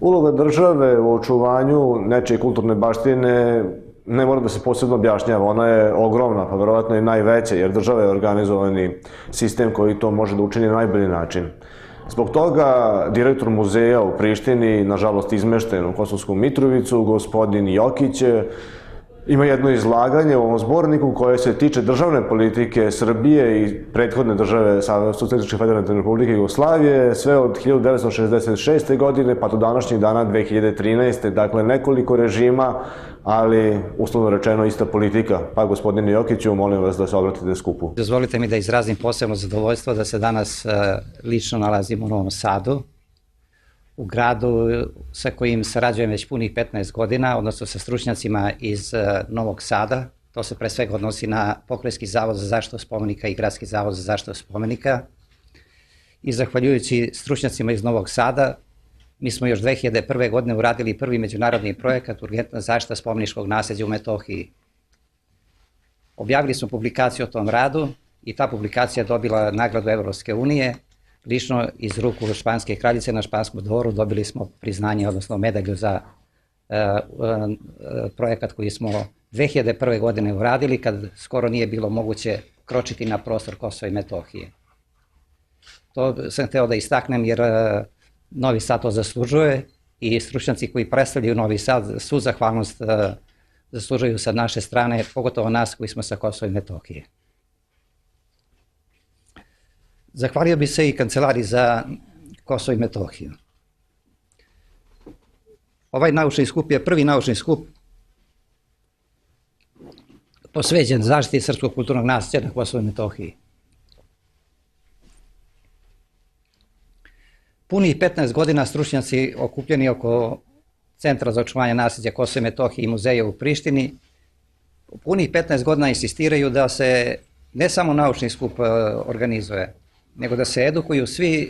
Uloga države u očuvanju nečije kulturne baštine ne mora da se posebno objašnjava, ona je ogromna, pa verovatno i najveća, jer država je organizovani sistem koji to može da učini na najbolji način. Zbog toga direktor muzeja u Prištini, nažalost izmešten u Kosovsku Mitrovicu, gospodin Jokić, ima jedno izlaganje u ovom zborniku koje se tiče državne politike Srbije i prethodne države Socijalističke federativne republike Jugoslavije, sve od 1966. godine pa do današnjih dana 2013. Dakle, nekoliko režima, ali uslovno rečeno ista politika. Pa, gospodine Jokiću, molim vas da se obratite skupu. Dozvolite mi da izrazim posebno zadovoljstvo da se danas lično nalazim u Novom Sadu, u gradu sa kojim sarađujem već punih 15 godina, odnosno sa stručnjacima iz Novog Sada. To se pre svega odnosi na Pokrajinski zavod za zaštitu spomenika i Gradski zavod za zaštitu spomenika. I zahvaljujući stručnjacima iz Novog Sada, mi smo još 2001. godine uradili prvi međunarodni projekat Urgentna zaštita spomeničkog nasleđa u Metohiji. Objavili smo publikaciju o tom radu i ta publikacija je dobila nagradu Evropske unije. Lično iz ruku španske kraljice na Španskom dvoru dobili smo priznanje, odnosno medalju za projekat koji smo 2001. godine uradili, kad skoro nije bilo moguće kročiti na prostor Kosova i Metohije. To sam hteo da istaknem jer Novi Sad to zaslužuje i stručnjaci koji predstavljaju Novi Sad svu zahvalnost zaslužuju sa naše strane, pogotovo nas koji smo sa Kosova i Metohije. Zahvalio bi se i Kancelariji za Kosovo i Metohiju. Ovaj naučni skup je prvi naučni skup posvećen zaštiti srpskog kulturnog nasleđa na Kosovu i Metohiji. Punih 15 godina stručnjaci okupljeni oko Centra za očuvanje nasleđa Kosova i Metohije i muzeja u Prištini punih 15 godina insistiraju da se ne samo naučni skup organizuje, nego da se edukuju svi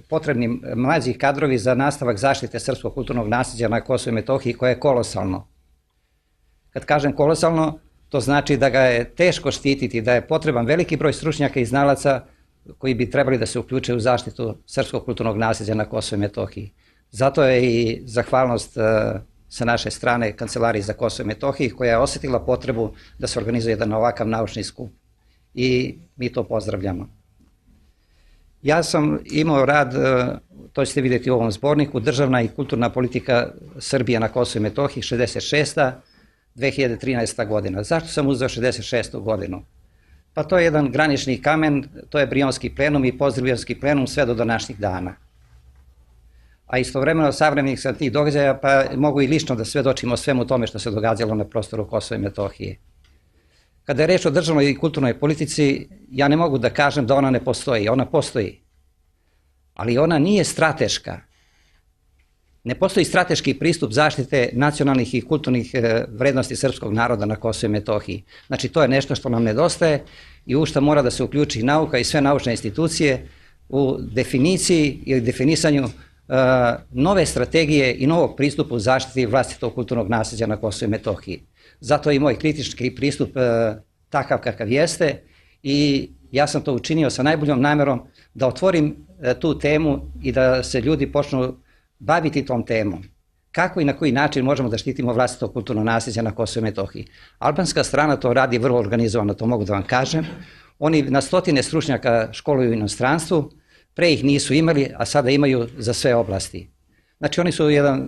potrebni mlađi kadrovi za nastavak zaštite srpskog kulturnog nasleđa na Kosovu i Metohiji, koje je kolosalno. Kad kažem kolosalno, to znači da ga je teško štititi, da je potreban veliki broj stručnjaka i znalaca koji bi trebali da se uključe u zaštitu srpskog kulturnog nasleđa na Kosovu i Metohiji. Zato je i zahvalnost sa naše strane Kancelariji za Kosovo i Metohiju, koja je osetila potrebu da se organizuje jedan ovakav naučni skup. I mi to pozdravljamo. Ja sam imao rad, to ćete vidjeti u ovom zborniku, Državna i kulturna politika Srbije na Kosovu i Metohiji, 66. 2013. godina. Zašto sam uzeo 66. godinu? Pa to je jedan granični kamen, to je Brionski plenum i Postbrionski plenum sve do današnjih dana. A istovremeno savremenih sa tih događaja, pa mogu i lično da svedočimo o svemu tome što se događalo na prostoru Kosova i Metohije. Kada je reč o državnoj i kulturnoj politici, ja ne mogu da kažem da ona ne postoji. Ona postoji, ali ona nije strateška. Ne postoji strateški pristup zaštite nacionalnih i kulturnih vrednosti srpskog naroda na Kosovu i Metohiji. Znači, to je nešto što nam nedostaje i u što mora da se uključi nauka i sve naučne institucije u definiciji ili definisanju nove strategije i novog pristupa u zaštiti vlastitog kulturnog nasleđa na Kosovu i Metohiji. Zato je i moj kritički pristup takav kakav jeste i ja sam to učinio sa najboljom namerom da otvorim tu temu i da se ljudi počnu baviti tom temom. Kako i na koji način možemo da štitimo vlastito kulturno nasleđe na Kosovu i Metohiji. Albanska strana to radi vrlo organizovano, to mogu da vam kažem. Oni na stotine stručnjaka školuju u inostranstvu, pre ih nisu imali, a sada imaju za sve oblasti. Znači oni su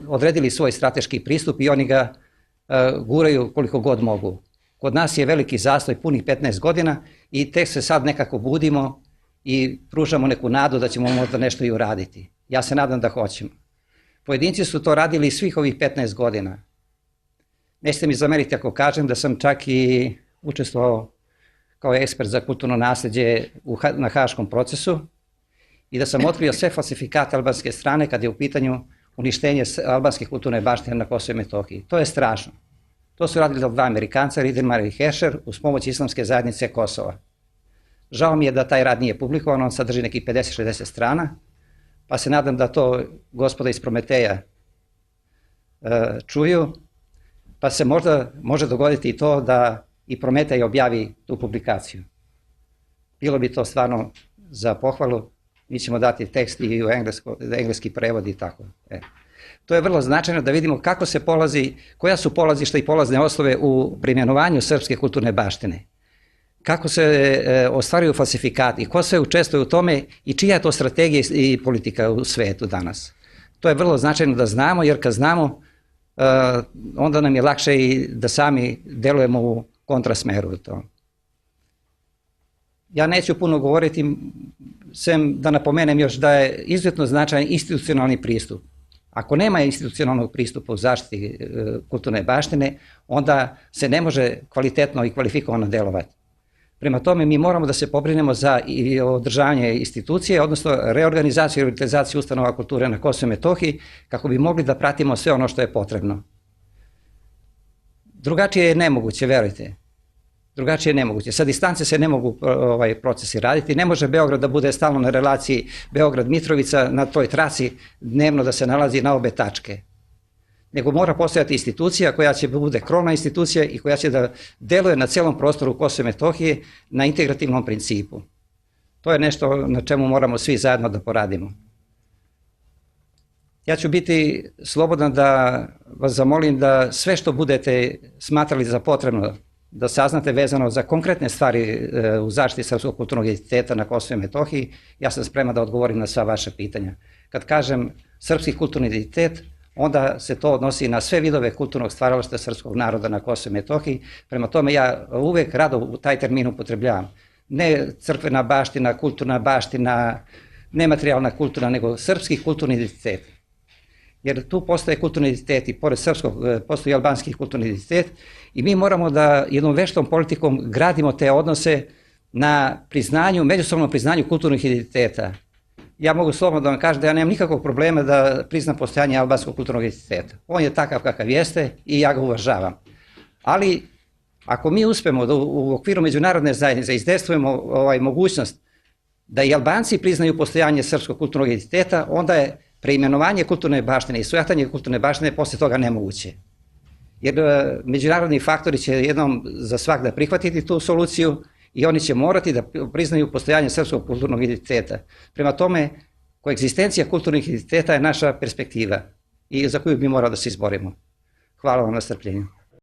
odredili svoj strateški pristup i oni ga guraju koliko god mogu. Kod nas je veliki zastoj punih 15 godina i tek se sad nekako budimo i pružamo neku nadu da ćemo možda nešto i uraditi. Ja se nadam da hoćemo. Pojedinci su to radili svih ovih 15 godina. Nećete mi zameriti ako kažem da sam čak i učestvovao kao ekspert za kulturno nasleđe na Haškom procesu i da sam otkrio sve falsifikate albanske strane kad je u pitanju uništenje albanske kulturne baštine na Kosovu i Metohiji. To je strašno. To su radili dva Amerikanca, Riedermar i Hescher, uz pomoć Islamske zajednice Kosova. Žao mi je da taj rad nije publikovan, on sadrži nekih 50-60 strana, pa se nadam da to gospoda iz Prometeja čuju, pa se možda može dogoditi i to da i Prometej objavi tu publikaciju. Bilo bi to stvarno za pohvalu, mi ćemo dati tekst i u engleski prevod i tako. To je vrlo značajno da vidimo kako se polazi, koja su polazišta i polazne osnove u primjenovanju srpske kulturne baštine. Kako se ostvaruju falsifikati, ko sve učestvuje u tome i čija je to strategija i politika u svetu danas. To je vrlo značajno da znamo, jer kad znamo, onda nam je lakše i da sami delujemo u kontrasmeru u to. Ja neću puno govoriti, sem da napomenem još da je izuzetno značajan institucionalni pristup. Ako nema institucionalnog pristupa u zaštiti kulturne baštine, onda se ne može kvalitetno i kvalifikovano delovati. Prema tome, mi moramo da se pobrinemo za održavanje institucije, odnosno reorganizaciju i revitalizaciju ustanova kulture na Kosovu i Metohiji, kako bi mogli da pratimo sve ono što je potrebno. Drugačije je nemoguće, verujte. Drugačije je nemoguće. Sa distance se ne mogu procesi raditi. Ne može Beograd da bude stalno na relaciji Beograd-Mitrovica, na toj traci dnevno da se nalazi na obe tačke. Nego mora postojati institucija koja će bude krovna institucija i koja će da deluje na celom prostoru Kosova i Metohije na integrativnom principu. To je nešto na čemu moramo svi zajedno da poradimo. Ja ću biti slobodan da vas zamolim da sve što budete smatrali za potrebno da saznate vezano za konkretne stvari u zaštiti srpskog kulturnog identiteta na Kosovu i Metohiji, ja sam spreman da odgovorim na sva vaša pitanja. Kad kažem srpski kulturni identitet, onda se to odnosi na sve vidove kulturnog stvaralaštva srpskog naroda na Kosovu i Metohiji. Prema tome ja uvek rado u taj termin upotrebljavam. Ne crkvena baština, kulturna baština, nematerijalna kulturna, nego srpski kulturni identitet. Jer tu postoje kulturni identitet i pored srpskog postoji albanski kulturni identitet i mi moramo da jednom veštom politikom gradimo te odnose na priznanju, međusobnom priznanju kulturnih identiteta. Ja mogu slobodno da vam kažem da ja nemam nikakvog problema da priznam postojanje albanskog kulturnog identiteta. On je takav kakav jeste i ja ga uvažavam. Ali ako mi uspemo da u okviru međunarodne zajednice izdejstvujemo mogućnost da i Albanci priznaju postojanje srpskog kulturnog identiteta, onda je preimenovanje kulturne baštine i svojatanje kulturne baštine posle toga nemoguće. Jer međunarodni faktori će jednom za svak da prihvatiti tu soluciju i oni će morati da priznaju postojanje srpskog kulturnog identiteta. Prema tome, koegzistencija kulturnih identiteta je naša perspektiva i za koju bi morali da se izborimo. Hvala vam na strpljenju.